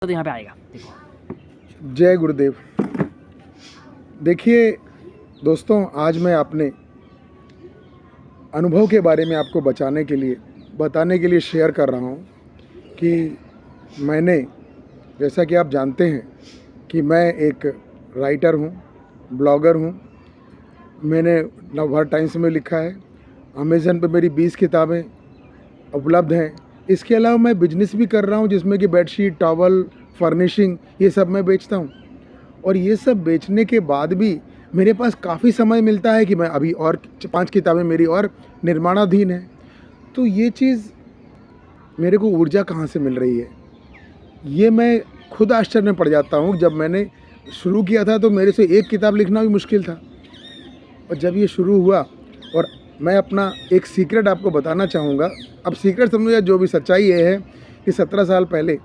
तो यहाँ पे आएगा। देखो, जय गुरुदेव। देखिए दोस्तों, आज मैं अपने अनुभव के बारे में आपको बताने के लिए शेयर कर रहा हूँ कि मैंने, जैसा कि आप जानते हैं कि मैं एक राइटर हूँ, ब्लॉगर हूँ। मैंने नवभारत टाइम्स में लिखा है, अमेज़न पे मेरी 20 किताबें उपलब्ध हैं। इसके अलावा मैं बिजनेस भी कर रहा हूँ, जिसमें कि बेडशीट, टॉवल, फर्निशिंग, ये सब मैं बेचता हूँ। और ये सब बेचने के बाद भी मेरे पास काफ़ी समय मिलता है कि मैं अभी और 5 किताबें मेरी और निर्माणाधीन हैं। तो ये चीज़, मेरे को ऊर्जा कहाँ से मिल रही है, ये मैं खुद आश्चर्य में पड़ जाता हूँ। जब मैंने शुरू किया था तो मेरे से एक किताब लिखना भी मुश्किल था, और जब ये शुरू हुआ, और मैं अपना एक सीक्रेट आपको बताना चाहूँगा। अब सीक्रेट समझो या जो भी, सच्चाई ये है कि 17 साल पहले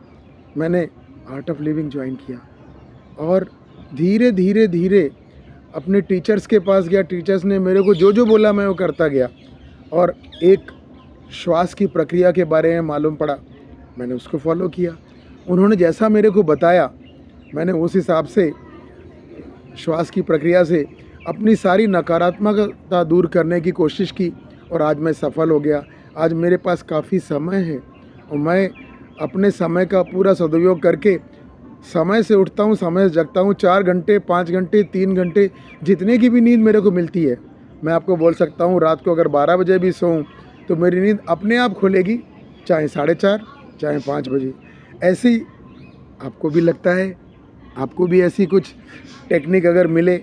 मैंने आर्ट ऑफ लिविंग ज्वाइन किया, और धीरे धीरे धीरे अपने टीचर्स के पास गया। टीचर्स ने मेरे को जो जो बोला मैं वो करता गया, और एक श्वास की प्रक्रिया के बारे में मालूम पड़ा, मैंने उसको फॉलो किया। उन्होंने जैसा मेरे को बताया, मैंने उस हिसाब से श्वास की प्रक्रिया से अपनी सारी नकारात्मकता दूर करने की कोशिश की, और आज मैं सफल हो गया। आज मेरे पास काफ़ी समय है, और मैं अपने समय का पूरा सदुपयोग करके समय से उठता हूँ, समय से जगता हूँ। 4 घंटे, 5 घंटे, 3 घंटे, जितने की भी नींद मेरे को मिलती है, मैं आपको बोल सकता हूँ, रात को अगर 12 बजे भी सोऊं तो मेरी नींद अपने आप खुलेगी, चाहे 4:30, चाहे 5 बजे। ऐसी आपको भी लगता है? आपको भी ऐसी कुछ टेक्निक अगर मिले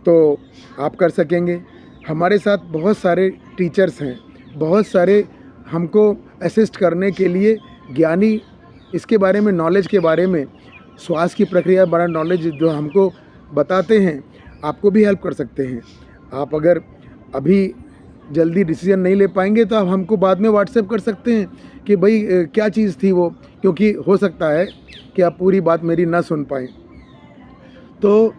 तो आप कर सकेंगे। हमारे साथ बहुत सारे टीचर्स हैं, बहुत सारे हमको असिस्ट करने के लिए ज्ञानी, इसके बारे में, नॉलेज के बारे में, श्वास की प्रक्रिया बड़ा नॉलेज जो हमको बताते हैं, आपको भी हेल्प कर सकते हैं। आप अगर अभी जल्दी डिसीजन नहीं ले पाएंगे तो आप हमको बाद में व्हाट्सएप कर सकते हैं कि भाई क्या चीज़ थी वो, क्योंकि हो सकता है कि आप पूरी बात मेरी ना सुन पाएँ। तो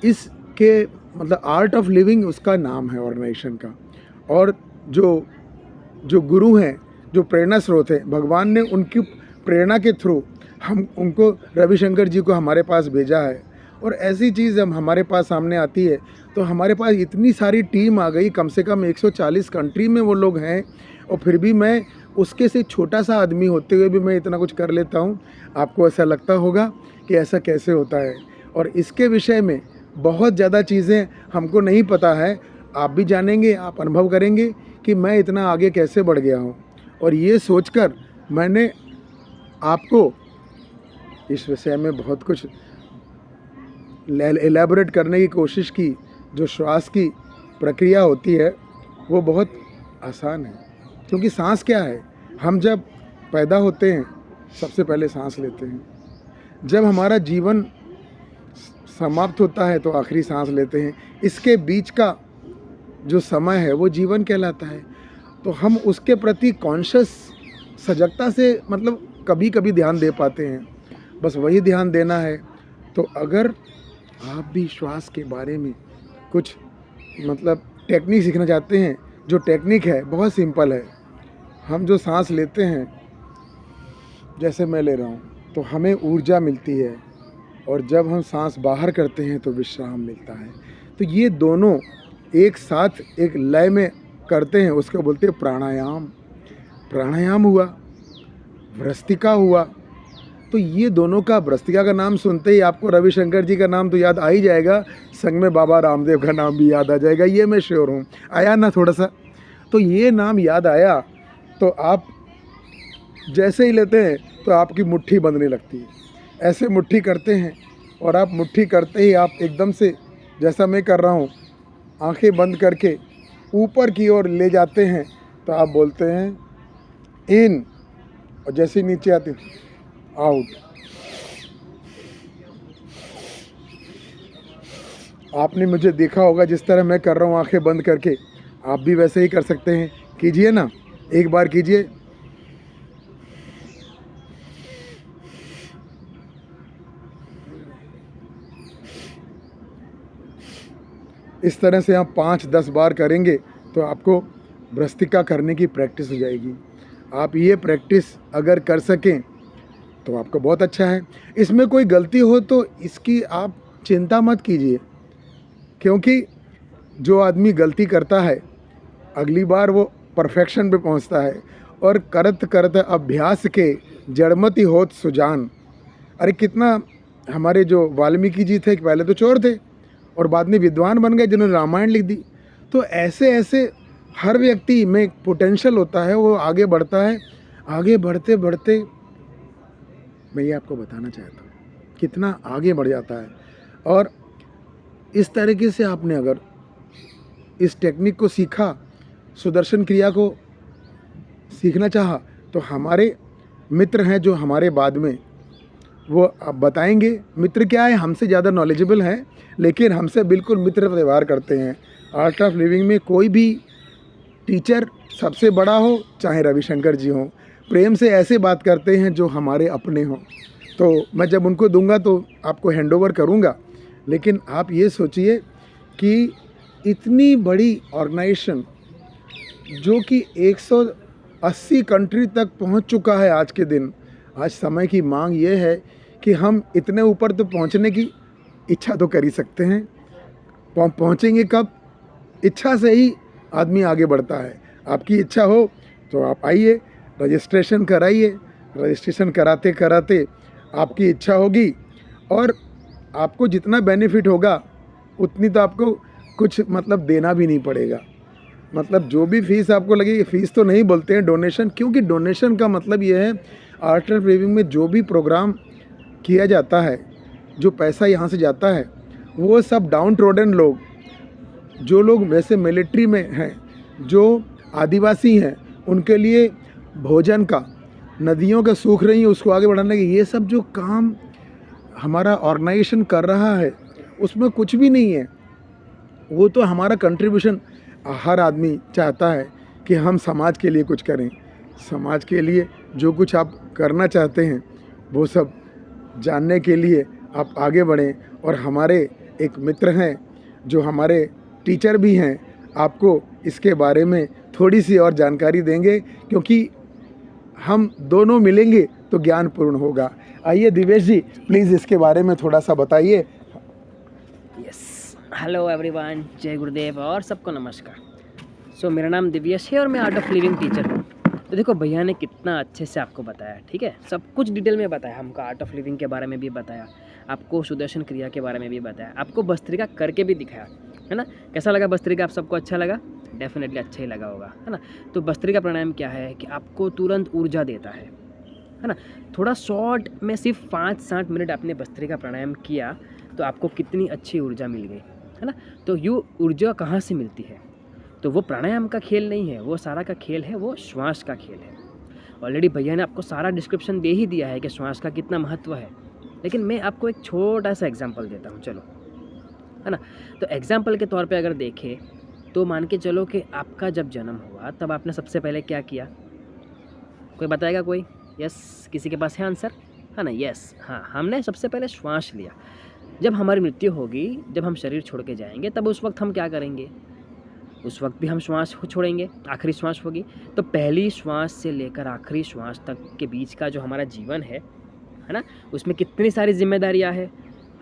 इसके मतलब आर्ट ऑफ लिविंग उसका नाम है ऑर्गेनाइजेशन का। और जो गुरु हैं, जो प्रेरणा स्रोत हैं, भगवान ने उनकी प्रेरणा के थ्रू हम उनको, रविशंकर जी को हमारे पास भेजा है। और ऐसी चीज़ जब हमारे पास सामने आती है तो हमारे पास इतनी सारी टीम आ गई, कम से कम 140 कंट्री में वो लोग हैं, और फिर भी मैं उसके से छोटा सा आदमी होते हुए भी मैं इतना कुछ कर लेता हूँ। आपको ऐसा लगता होगा कि ऐसा कैसे होता है, और इसके विषय में बहुत ज़्यादा चीज़ें हमको नहीं पता है। आप भी जानेंगे, आप अनुभव करेंगे कि मैं इतना आगे कैसे बढ़ गया हूँ। और ये सोचकर मैंने आपको इस विषय में बहुत कुछ एलैबोरेट करने की कोशिश की। जो श्वास की प्रक्रिया होती है वो बहुत आसान है, क्योंकि सांस क्या है, हम जब पैदा होते हैं सबसे पहले सांस लेते हैं, जब हमारा जीवन समाप्त होता है तो आखिरी सांस लेते हैं। इसके बीच का जो समय है वो जीवन कहलाता है। तो हम उसके प्रति कॉन्शियस, सजगता से, मतलब कभी कभी ध्यान दे पाते हैं, बस वही ध्यान देना है। तो अगर आप भी श्वास के बारे में कुछ मतलब टेक्निक सीखना चाहते हैं, जो टेक्निक है बहुत सिंपल है। हम जो सांस लेते हैं, जैसे मैं ले रहा हूँ, तो हमें ऊर्जा मिलती है, और जब हम सांस बाहर करते हैं तो विश्राम मिलता है। तो ये दोनों एक साथ एक लय में करते हैं, उसको बोलते हैं प्राणायाम। प्राणायाम हुआ, भ्रस्तिका हुआ। तो ये दोनों का, भ्रस्तिका का नाम सुनते ही आपको रविशंकर जी का नाम तो याद आ ही जाएगा, संग में बाबा रामदेव का नाम भी याद आ जाएगा, ये मैं श्योर हूँ। आया ना थोड़ा सा? तो ये नाम याद आया तो आप जैसे ही लेते हैं तो आपकी मुट्ठी बंधने लगती है। ऐसे मुट्ठी करते हैं, और आप मुट्ठी करते ही आप एकदम से, जैसा मैं कर रहा हूँ, आंखें बंद करके ऊपर की ओर ले जाते हैं। तो आप बोलते हैं इन, और जैसे ही नीचे आते हैं आउट। आपने मुझे देखा होगा जिस तरह मैं कर रहा हूँ आंखें बंद करके, आप भी वैसे ही कर सकते हैं। कीजिए ना, एक बार कीजिए। इस तरह से आप 5-10 बार करेंगे तो आपको भ्रस्तिका करने की प्रैक्टिस हो जाएगी। आप ये प्रैक्टिस अगर कर सकें तो आपका बहुत अच्छा है। इसमें कोई गलती हो तो इसकी आप चिंता मत कीजिए, क्योंकि जो आदमी गलती करता है अगली बार वो परफेक्शन पे पहुंचता है। और करत करत अभ्यास के जड़मति होत सुजान। अरे कितना हमारे जो वाल्मीकि जी थे, पहले तो चोर थे और बाद में विद्वान बन गए जिन्होंने रामायण लिख दी। तो ऐसे ऐसे हर व्यक्ति में पोटेंशियल होता है, वो आगे बढ़ता है। आगे बढ़ते बढ़ते मैं ये आपको बताना चाहता हूँ कितना आगे बढ़ जाता है। और इस तरीके से आपने अगर इस टेक्निक को सीखा, सुदर्शन क्रिया को सीखना चाहा, तो हमारे मित्र हैं जो हमारे बाद में वो अब बताएंगे। मित्र क्या है, हमसे ज़्यादा नॉलेजेबल हैं, लेकिन हमसे बिल्कुल मित्र व्यवहार करते हैं। आर्ट ऑफ लिविंग में कोई भी टीचर सबसे बड़ा हो चाहे रविशंकर जी हों, प्रेम से ऐसे बात करते हैं जो हमारे अपने हों। तो मैं जब उनको दूंगा तो आपको हैंडओवर करूंगा। लेकिन आप ये सोचिए कि इतनी बड़ी ऑर्गेनाइजेशन जो कि 180 कंट्री तक पहुंच चुका है आज के दिन, आज समय की मांग ये है कि हम इतने ऊपर तो पहुंचने की इच्छा तो कर ही सकते हैं। पहुंचेंगे कब? इच्छा से ही आदमी आगे बढ़ता है। आपकी इच्छा हो तो आप आइए, रजिस्ट्रेशन कराइए। रजिस्ट्रेशन कराते कराते आपकी इच्छा होगी और आपको जितना बेनिफिट होगा उतनी तो आपको कुछ मतलब देना भी नहीं पड़ेगा। मतलब जो भी फीस आपको लगेगी, फ़ीस तो नहीं बोलते हैं, डोनेशन, क्योंकि डोनेशन का मतलब ये है आर्ट ऑफ लिविंग में जो भी प्रोग्राम किया जाता है, जो पैसा यहाँ से जाता है वो सब डाउन ट्रोडन लोग, जो लोग वैसे मिलिट्री में हैं, जो आदिवासी हैं, उनके लिए भोजन का, नदियों का सूख रही है उसको आगे बढ़ाने के, ये सब जो काम हमारा ऑर्गेनाइजेशन कर रहा है उसमें कुछ भी नहीं है। वो तो हमारा कंट्रीब्यूशन, हर आदमी चाहता है कि हम समाज के लिए कुछ करें। समाज के लिए जो कुछ आप करना चाहते हैं वो सब जानने के लिए आप आगे बढ़ें। और हमारे एक मित्र हैं जो हमारे टीचर भी हैं, आपको इसके बारे में थोड़ी सी और जानकारी देंगे, क्योंकि हम दोनों मिलेंगे तो ज्ञान पूर्ण होगा। आइए दिवेश जी, प्लीज़ इसके बारे में थोड़ा सा बताइए। यस, हेलो एवरीवन, जय गुरुदेव और सबको नमस्कार। मेरा नाम दिव्यश है और मैं आर्ट ऑफ लिविंग टीचर हूँ। तो देखो भैया ने कितना अच्छे से आपको बताया, ठीक है, सब कुछ डिटेल में बताया, हमको आर्ट ऑफ लिविंग के बारे में भी बताया, आपको सुदर्शन क्रिया के बारे में भी बताया, आपको भस्त्रिका करके भी दिखाया, है ना। कैसा लगा भस्त्रिका? आप सबको अच्छा लगा? डेफिनेटली अच्छा ही लगा होगा, है ना। तो भस्त्रिका प्राणायाम क्या है कि आपको तुरंत ऊर्जा देता है ना। थोड़ा शॉर्ट में सिर्फ 5-7 मिनट आपने भस्त्रिका प्राणायाम किया तो आपको कितनी अच्छी ऊर्जा मिल गई, है ना। तो ये ऊर्जा कहाँ से मिलती है? तो वो प्राणायाम का खेल नहीं है, वो सारा का खेल है, वो श्वास का खेल है। ऑलरेडी भैया ने आपको सारा डिस्क्रिप्शन दे ही दिया है कि श्वास का कितना महत्व है, लेकिन मैं आपको एक छोटा सा एग्जांपल देता हूँ, चलो, है ना। तो एग्जांपल के तौर पे अगर देखें तो मान के चलो कि आपका जब जन्म हुआ तब आपने सबसे पहले क्या किया? कोई बताएगा? कोई? यस, किसी के पास है आंसर? है ना, यस, हाँ, हमने सबसे पहले श्वास लिया। जब हमारी मृत्यु होगी, जब हम शरीर छोड़ के जाएंगे, तब उस वक्त हम क्या करेंगे? उस वक्त भी हम श्वास छोड़ेंगे, आखिरी श्वास होगी। तो पहली श्वास से लेकर आखिरी श्वास तक के बीच का जो हमारा जीवन है ना, उसमें कितनी सारी जिम्मेदारियां हैं।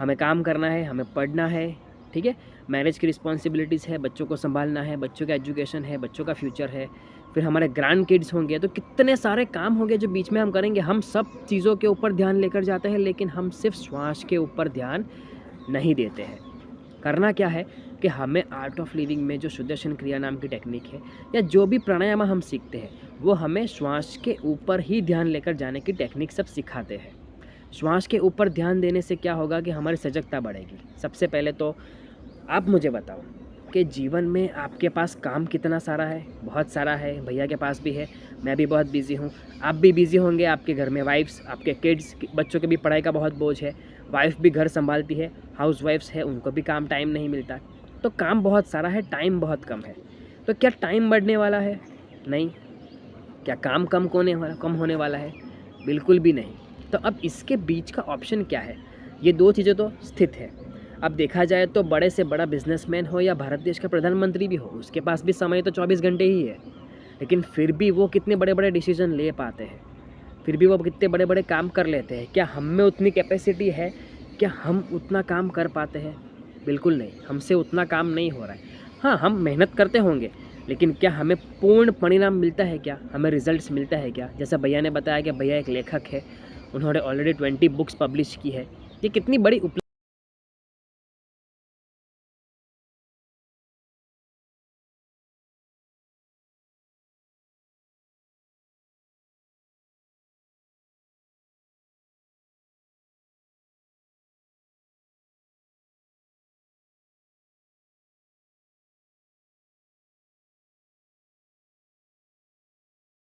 हमें काम करना है, हमें पढ़ना है, ठीक है, मैरिज की रिस्पॉन्सिबिलिटीज़ है, बच्चों को संभालना है, बच्चों का एजुकेशन है, बच्चों का फ्यूचर है, फिर हमारे ग्रैंड किड्स होंगे, तो कितने सारे काम होंगे जो बीच में हम करेंगे। हम सब चीज़ों के ऊपर ध्यान लेकर जाते हैं, लेकिन हम सिर्फ श्वास के ऊपर ध्यान नहीं देते हैं। करना क्या है कि हमें आर्ट ऑफ लिविंग में जो सुदर्शन क्रिया नाम की टेक्निक है या जो भी प्राणायाम हम सीखते हैं, वो हमें श्वास के ऊपर ही ध्यान लेकर जाने की टेक्निक सब सिखाते हैं। श्वास के ऊपर ध्यान देने से क्या होगा कि हमारी सजगता बढ़ेगी। सबसे पहले तो आप मुझे बताओ कि जीवन में आपके पास काम कितना सारा है? बहुत सारा है, भैया के पास भी है, मैं भी बहुत बिज़ी हूँ, आप भी बिज़ी होंगे, आपके घर में वाइफ्स, आपके किड्स, बच्चों के भी पढ़ाई का बहुत बोझ है, वाइफ भी घर संभालती है, हाउस वाइफ्स है, उनको भी काम टाइम नहीं मिलता। तो काम बहुत सारा है, टाइम बहुत कम है। तो क्या टाइम बढ़ने वाला है? नहीं। क्या काम कम होने वाला है? बिल्कुल भी नहीं। तो अब इसके बीच का ऑप्शन क्या है? ये दो चीज़ें तो स्थित है। अब देखा जाए तो बड़े से बड़ा बिजनेसमैन हो या भारत देश का प्रधानमंत्री भी हो, उसके पास भी समय तो 24 घंटे ही है, लेकिन फिर भी वो कितने बड़े बड़े डिसीजन ले पाते हैं, फिर भी वो कितने बड़े बड़े काम कर लेते हैं। क्या हम में उतनी कैपेसिटी है? क्या हम उतना काम कर पाते हैं? बिल्कुल नहीं, हमसे उतना काम नहीं हो रहा है। हाँ, हम मेहनत करते होंगे, लेकिन क्या हमें पूर्ण परिणाम मिलता है? क्या हमें रिजल्ट्स मिलता है क्या? जैसा भैया ने बताया कि भैया एक लेखक है, उन्होंने ऑलरेडी 20 बुक्स पब्लिश की है। ये कितनी बड़ी